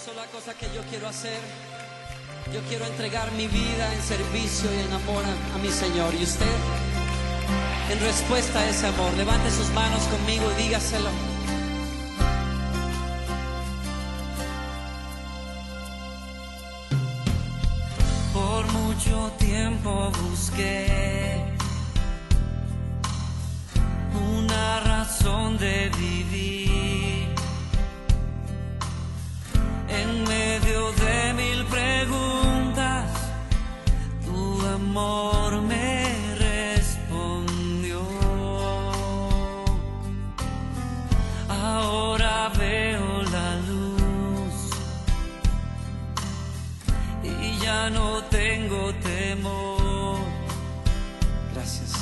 Sola cosa que yo quiero hacer. Yo quiero entregar mi vida en servicio y en amor a mi Señor. Y usted, en respuesta a ese amor, levante sus manos conmigo y dígaselo. Por mucho tiempo busqué una razón de vivir. En medio de mil preguntas, tu amor me respondió. Ahora veo la luz y ya no tengo temor. Gracias.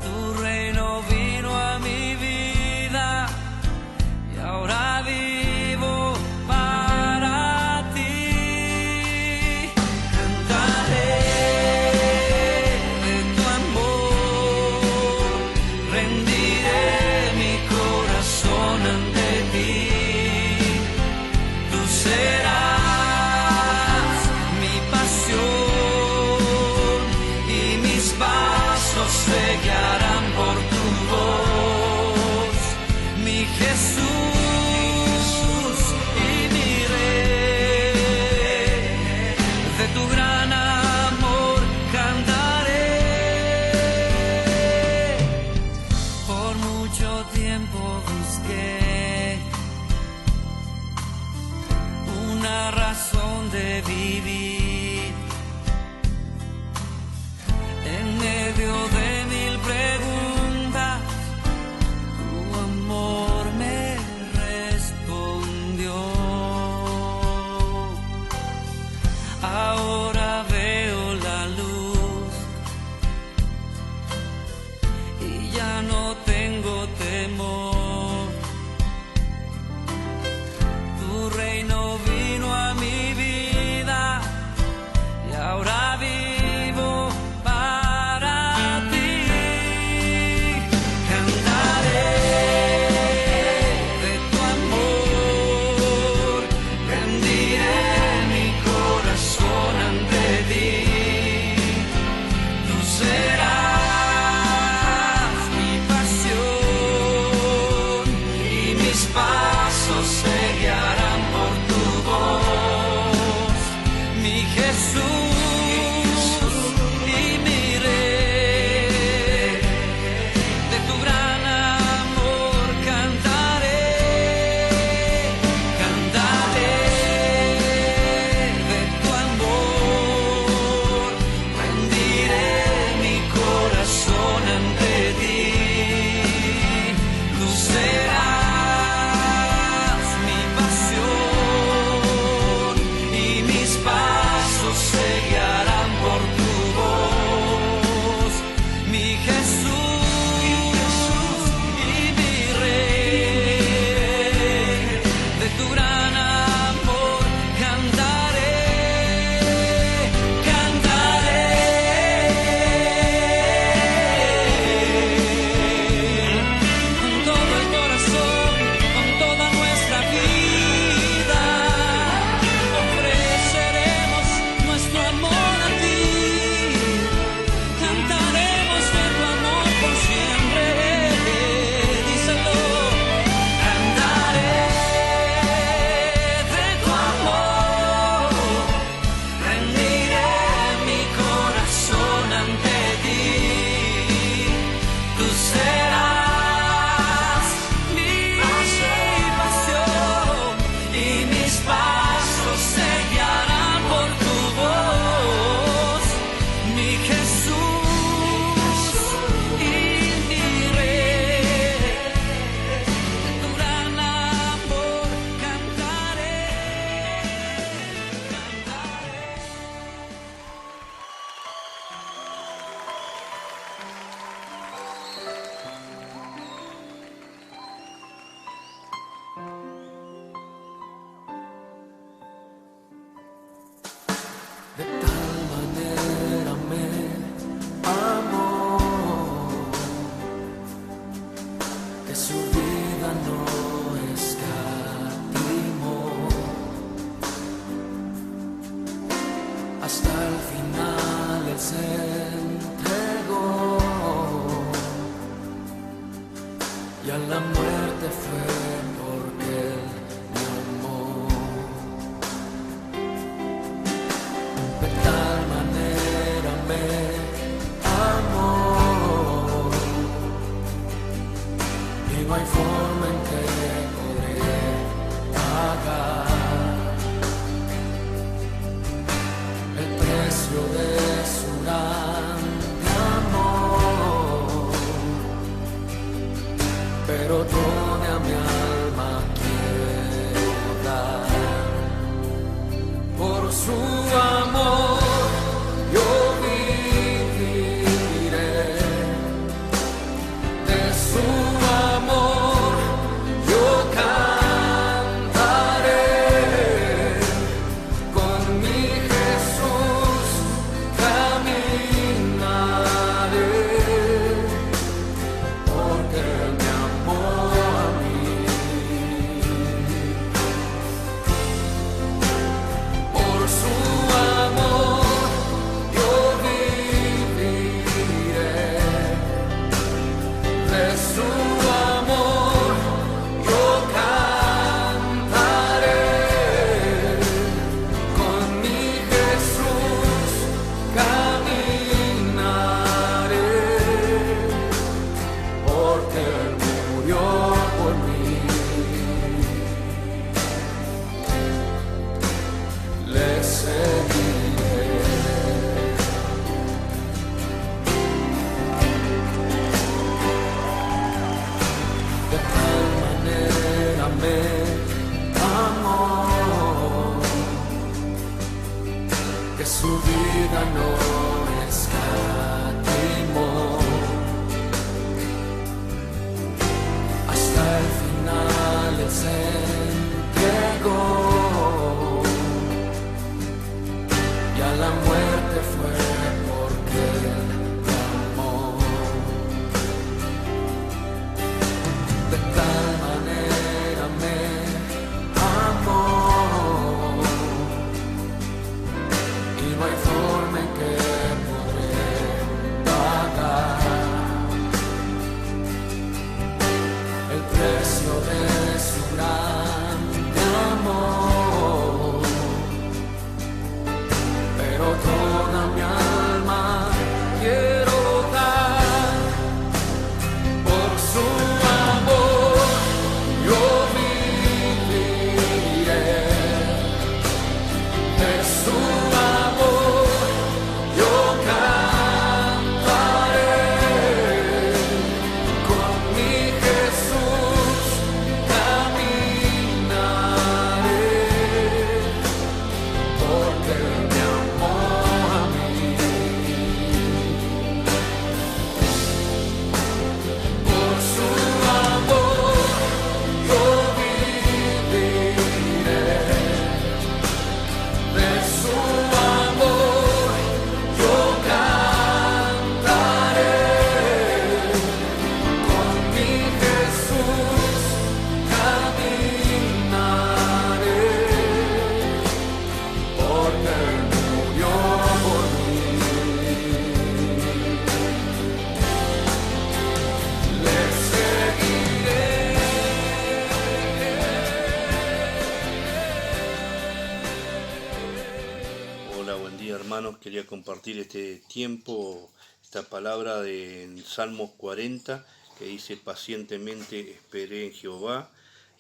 Tu reino vino a mi vida y ahora vivo para ti. Cantaré de tu amor, rendiré mi corazón ante ti. Tú serás mi pasión. hasta el final Él se entregó y a la muerte fue porque Él me amó. De tal manera me amó y no hay forma en que podré pagar el precio de su grande amor, pero toda mi alma quiero dar por su amor. Yo viviré de su amor, yo cantaré con mi Jesús, caminaré, porque Él me amó a mí. Por su amor yo viviré, de su amor yo cantaré, con mi Jesús caminaré, porque Él murió por mí. Le seguiré. De tal manera me amó que su vida no escatimó, hasta el final Él se entregó y a la muerte fue porque Él me amó. De tal manera me amó y no hay forma en que podré pagar el precio de su grande amor, pero toda mi alma quiero dar por su amor. Yo viviré de su amor, yo cantaré, con mi Jesús caminaré, porque Él me amó a mí. Por su amor yo viviré, de su amor yo cantaré, con mi Jesús caminaré, porque Él murió por mí. Le seguiré. Hola, buen día hermanos. Quería compartir este tiempo, esta palabra de Salmos 40, que dice: pacientemente esperé en Jehová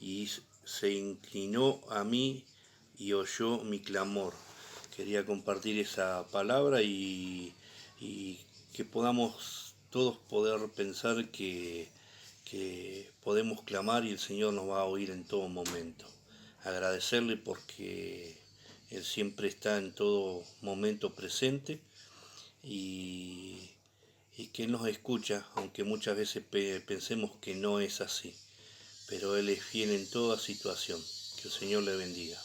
y se inclinó a mí y oyó mi clamor. Quería compartir esa palabra y que podamos todos poder pensar que podemos clamar y el Señor nos va a oír en todo momento. Agradecerle porque Él siempre está en todo momento presente y que Él nos escucha, aunque muchas veces pensemos que no es así. Pero Él es fiel en toda situación. Que el Señor le bendiga.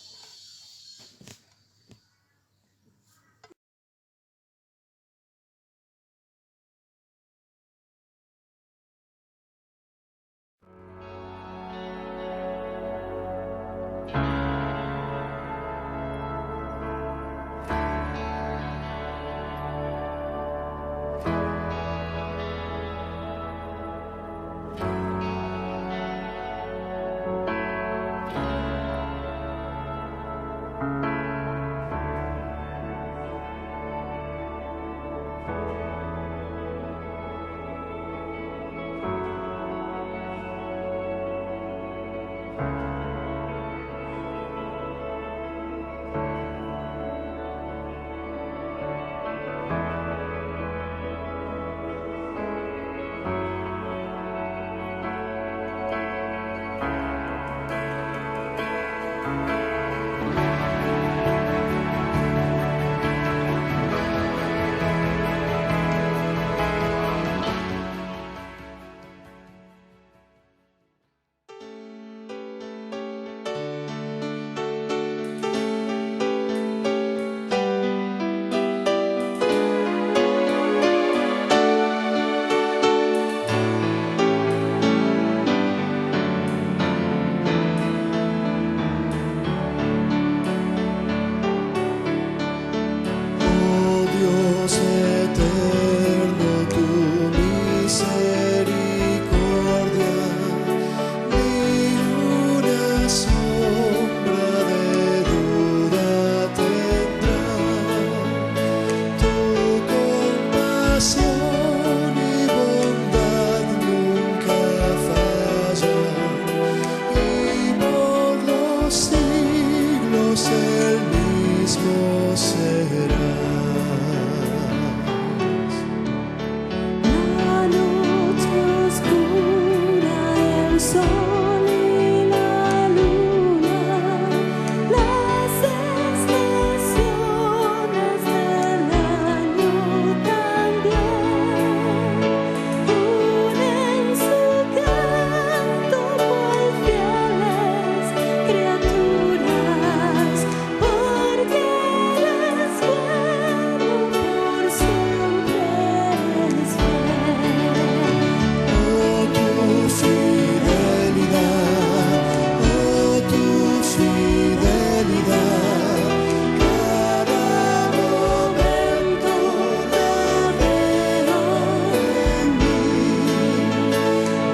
eterno, tu misericordia, ni una sombra de duda tendrá. Tu compasión y bondad nunca fallan, y por los siglos el mismo serás. La noche oscura, el sol y la luna, las estaciones del año también unen su canto muy fieles criaturas, porque eres bueno, por siempre eres fiel. Oh, tu fidelidad, cada momento la veo en mí.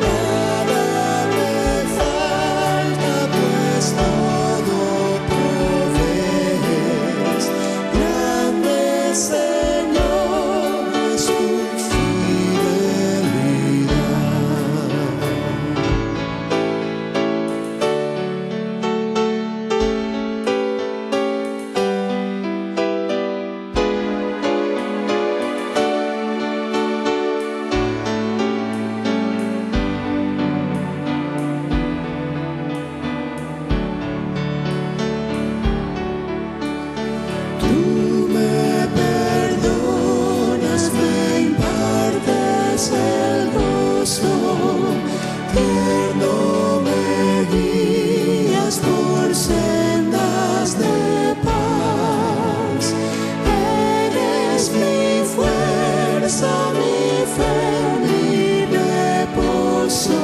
Nada me falta, pues todo provees. Grande Señor es tu Tú me perdonas, me impartes el gozo, tierno me guías por sendas de paz. Eres mi fuerza, mi fe, mi reposo,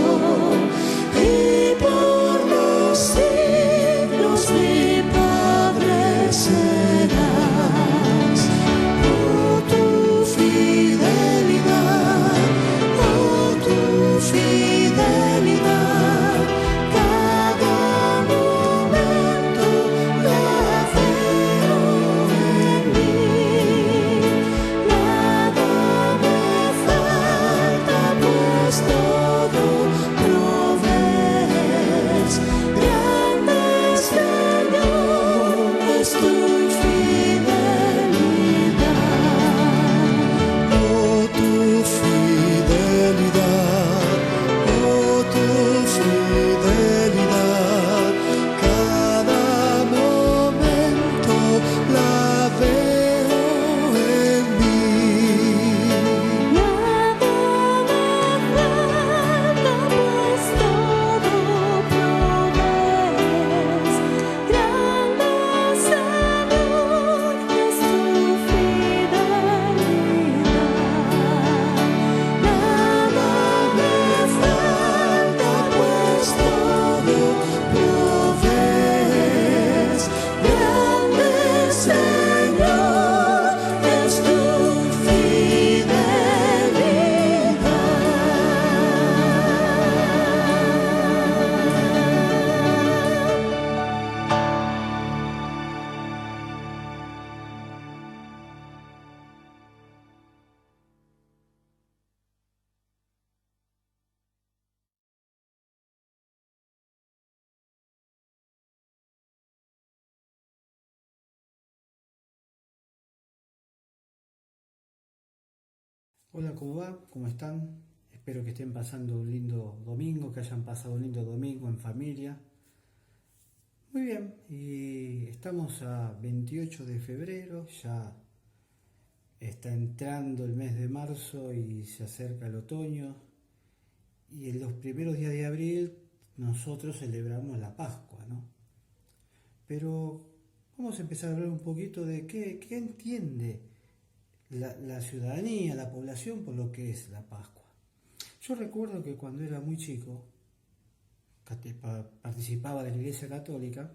y por los siglos mi Padre serás. Oh, tu fidelidad, cada momento la veo en mí. Nada me falta, pues todo provees. Grande Señor es tu fidelidad. Oh, tu fidelidad, cada momento la veo en mí. Nada me falta, pues todo provees. Grande Señor es tu fidelidad. Nada me falta, pues todo provees. Grande Señor es tu fidelidad. Hola, ¿cómo va? ¿Cómo están? Espero que estén pasando un lindo domingo, que hayan pasado un lindo domingo en familia. Muy bien, y estamos a 28 de febrero, ya está entrando el mes de marzo y se acerca el otoño. Y en los primeros días de abril nosotros celebramos la Pascua, ¿no? Pero vamos a empezar a hablar un poquito de qué entiende la ciudadanía, la población por lo que es la Pascua. Yo recuerdo que cuando era muy chico, participaba de la Iglesia Católica,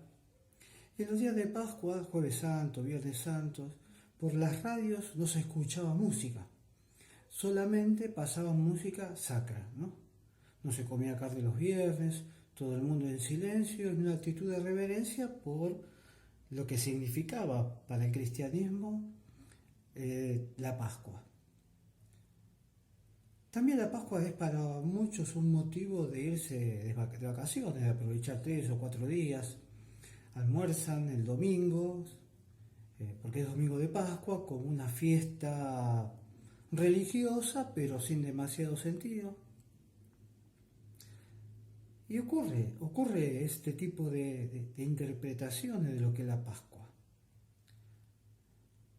y en los días de Pascua, Jueves Santo, Viernes Santos, por las radios no se escuchaba música, solamente pasaban música sacra, ¿no? No se comía carne los viernes, todo el mundo en silencio, en una actitud de reverencia por lo que significaba para el cristianismo la Pascua. También la Pascua es para muchos un motivo de irse de vacaciones, de aprovechar 3 o 4 días. Almuerzan el domingo, porque es domingo de Pascua, como una fiesta religiosa, pero sin demasiado sentido. Y ocurre este tipo de interpretaciones de lo que es la Pascua.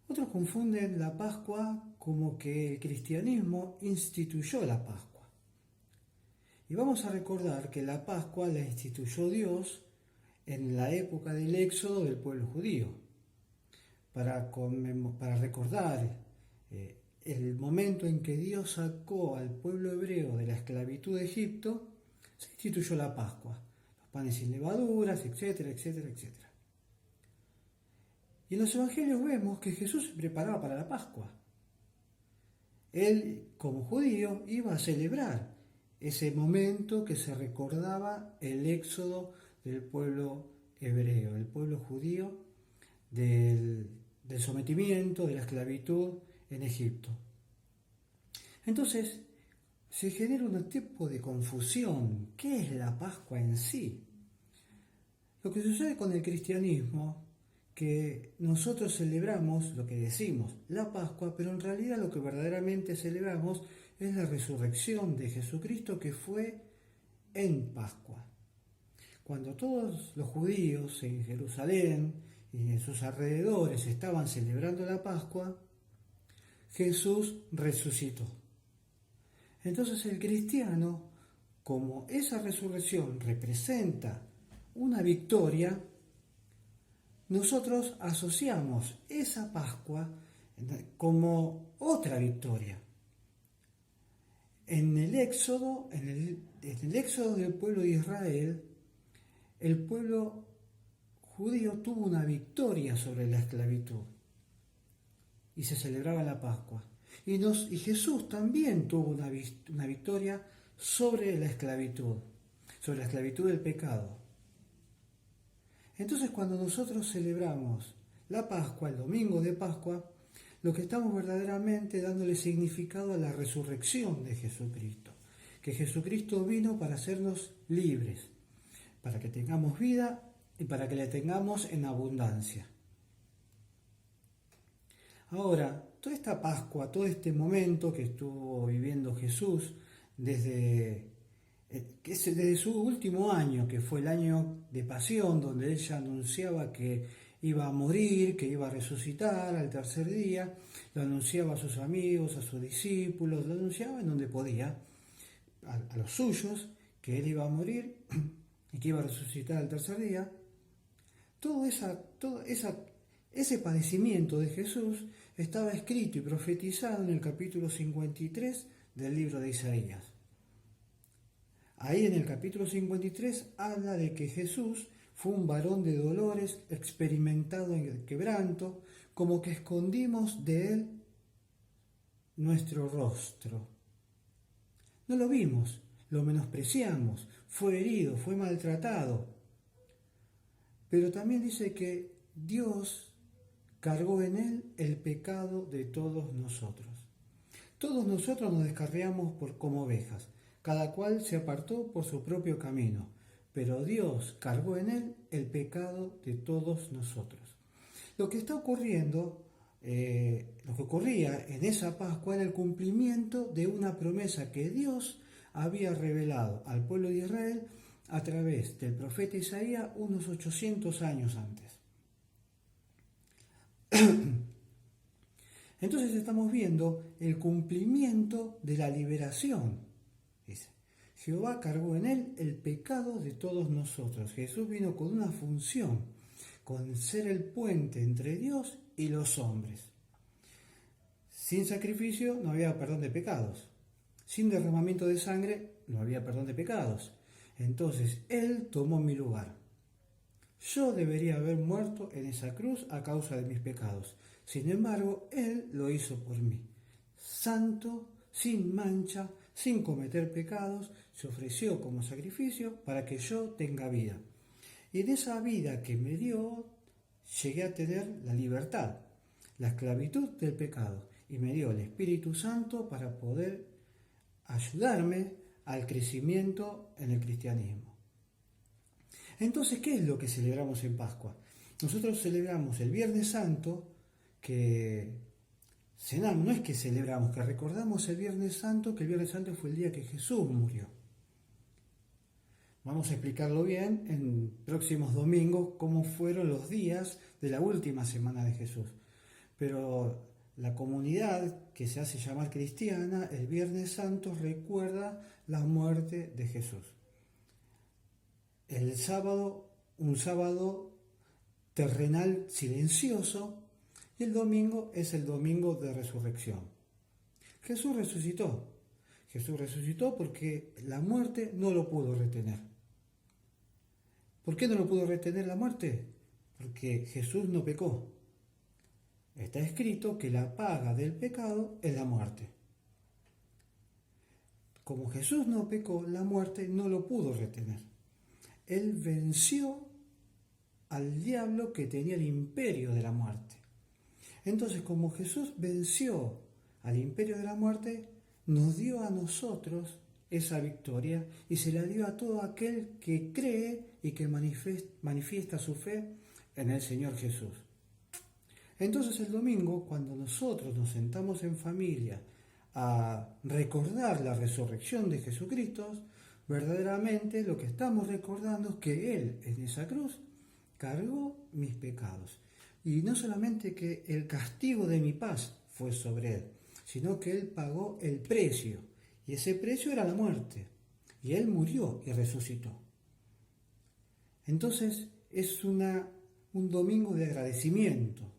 Otros confunden la Pascua como que el cristianismo instituyó la Pascua. Y vamos a recordar que la Pascua la instituyó Dios en la época del éxodo del pueblo judío. Para recordar el momento en que Dios sacó al pueblo hebreo de la esclavitud de Egipto, se instituyó la Pascua. Los panes sin levaduras, etcétera, etcétera, etcétera. Y en los evangelios vemos que Jesús se preparaba para la Pascua. Él, como judío, iba a celebrar ese momento que se recordaba el éxodo del pueblo hebreo, el pueblo judío, del sometimiento, de la esclavitud en Egipto. Entonces, se genera un tipo de confusión. ¿Qué es la Pascua en sí? Lo que sucede con el cristianismo, que nosotros celebramos lo que decimos, la Pascua, pero en realidad lo que verdaderamente celebramos es la resurrección de Jesucristo, que fue en Pascua. Cuando todos los judíos en Jerusalén y en sus alrededores estaban celebrando la Pascua, Jesús resucitó. Entonces el cristiano, como esa resurrección representa una victoria, nosotros asociamos esa Pascua como otra victoria. En el éxodo del pueblo de Israel, el pueblo judío tuvo una victoria sobre la esclavitud y se celebraba la Pascua. Y Jesús también tuvo una victoria sobre la esclavitud del pecado. Entonces, cuando nosotros celebramos la Pascua, el domingo de Pascua, lo que estamos verdaderamente dándole significado a la resurrección de Jesucristo, que Jesucristo vino para hacernos libres, para que tengamos vida y para que la tengamos en abundancia. Ahora, toda esta Pascua, todo este momento que estuvo viviendo Jesús desde su último año, que fue el año de pasión, donde él ya anunciaba que iba a morir, que iba a resucitar al tercer día, lo anunciaba a sus amigos, a sus discípulos, lo anunciaba en donde podía, a los suyos, que él iba a morir y que iba a resucitar al tercer día. Todo ese padecimiento de Jesús estaba escrito y profetizado en el capítulo 53 del libro de Isaías. Ahí en el capítulo 53 habla de que Jesús fue un varón de dolores, experimentado en el quebranto, como que escondimos de él nuestro rostro. No lo vimos, lo menospreciamos, fue herido, fue maltratado. Pero también dice que Dios cargó en él el pecado de todos nosotros. Todos nosotros nos descarriamos como ovejas, cada cual se apartó por su propio camino, pero Dios cargó en él el pecado de todos nosotros. Lo que está ocurriendo, lo que ocurría en esa Pascua era el cumplimiento de una promesa que Dios había revelado al pueblo de Israel a través del profeta Isaías unos 800 años antes. Entonces estamos viendo el cumplimiento de la liberación. Dice, Jehová cargó en él el pecado de todos nosotros. Jesús vino con una función, con ser el puente entre Dios y los hombres. Sin sacrificio no había perdón de pecados. Sin derramamiento de sangre no había perdón de pecados. Entonces él tomó mi lugar. Yo debería haber muerto en esa cruz a causa de mis pecados. Sin embargo, Él lo hizo por mí. Santo, sin mancha, sin cometer pecados, se ofreció como sacrificio para que yo tenga vida. Y de esa vida que me dio, llegué a tener la libertad, la esclavitud del pecado. Y me dio el Espíritu Santo para poder ayudarme al crecimiento en el cristianismo. Entonces, ¿qué es lo que celebramos en Pascua? Nosotros celebramos el Viernes Santo, que cenamos, no es que celebramos, que recordamos el Viernes Santo, que el Viernes Santo fue el día que Jesús murió. Vamos a explicarlo bien en próximos domingos, cómo fueron los días de la última semana de Jesús. Pero la comunidad que se hace llamar cristiana, el Viernes Santo recuerda la muerte de Jesús. El sábado, un sábado terrenal silencioso, y el domingo es el domingo de resurrección. Jesús resucitó. Jesús resucitó porque la muerte no lo pudo retener. ¿Por qué no lo pudo retener la muerte? Porque Jesús no pecó. Está escrito que la paga del pecado es la muerte. Como Jesús no pecó, la muerte no lo pudo retener. Él venció al diablo que tenía el imperio de la muerte. Entonces, como Jesús venció al imperio de la muerte, nos dio a nosotros esa victoria y se la dio a todo aquel que cree y que manifiesta su fe en el Señor Jesús. Entonces el domingo, cuando nosotros nos sentamos en familia a recordar la resurrección de Jesucristo, verdaderamente lo que estamos recordando es que Él en esa cruz cargó mis pecados. Y no solamente que el castigo de mi paz fue sobre Él, sino que Él pagó el precio. Y ese precio era la muerte. Y Él murió y resucitó. Entonces es un domingo de agradecimiento,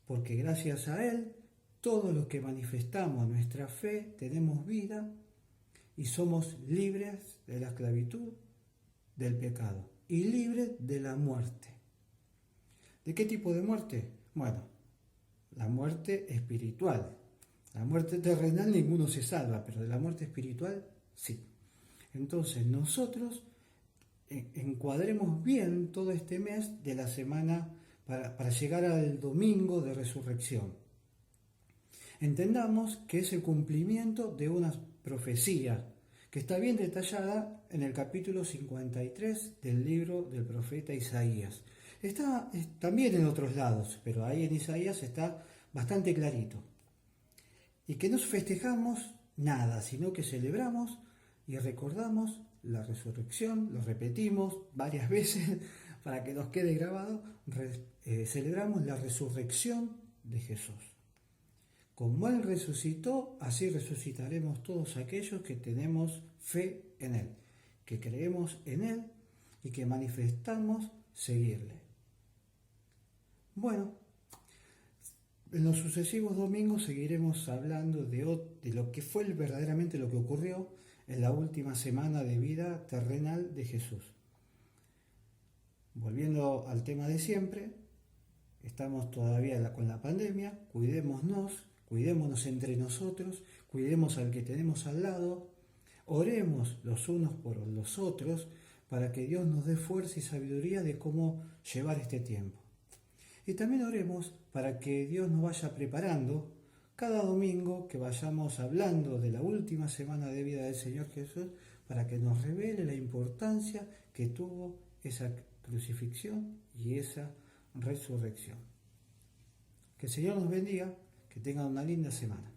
porque gracias a Él, todos los que manifestamos nuestra fe tenemos vida y somos libres de la esclavitud del pecado y libres de la muerte. ¿De qué tipo de muerte? Bueno, la muerte espiritual. La muerte terrenal ninguno se salva, pero de la muerte espiritual sí. Entonces nosotros encuadremos bien todo este mes de la semana para llegar al domingo de resurrección. Entendamos que es el cumplimiento de una profecía que está bien detallada en el capítulo 53 del libro del profeta Isaías. Está también en otros lados, pero ahí en Isaías está bastante clarito. Y que no festejamos nada, sino que celebramos y recordamos la resurrección, lo repetimos varias veces para que nos quede grabado, celebramos la resurrección de Jesús. Como Él resucitó, así resucitaremos todos aquellos que tenemos fe en Él, que creemos en Él y que manifestamos seguirle. Bueno, en los sucesivos domingos seguiremos hablando de lo que fue verdaderamente lo que ocurrió en la última semana de vida terrenal de Jesús. Volviendo al tema de siempre, estamos todavía con la pandemia, cuidémonos entre nosotros, cuidemos al que tenemos al lado, oremos los unos por los otros para que Dios nos dé fuerza y sabiduría de cómo llevar este tiempo. Y también oremos para que Dios nos vaya preparando cada domingo que vayamos hablando de la última semana de vida del Señor Jesús, para que nos revele la importancia que tuvo esa crucifixión y esa resurrección. Que el Señor nos bendiga, que tengan una linda semana.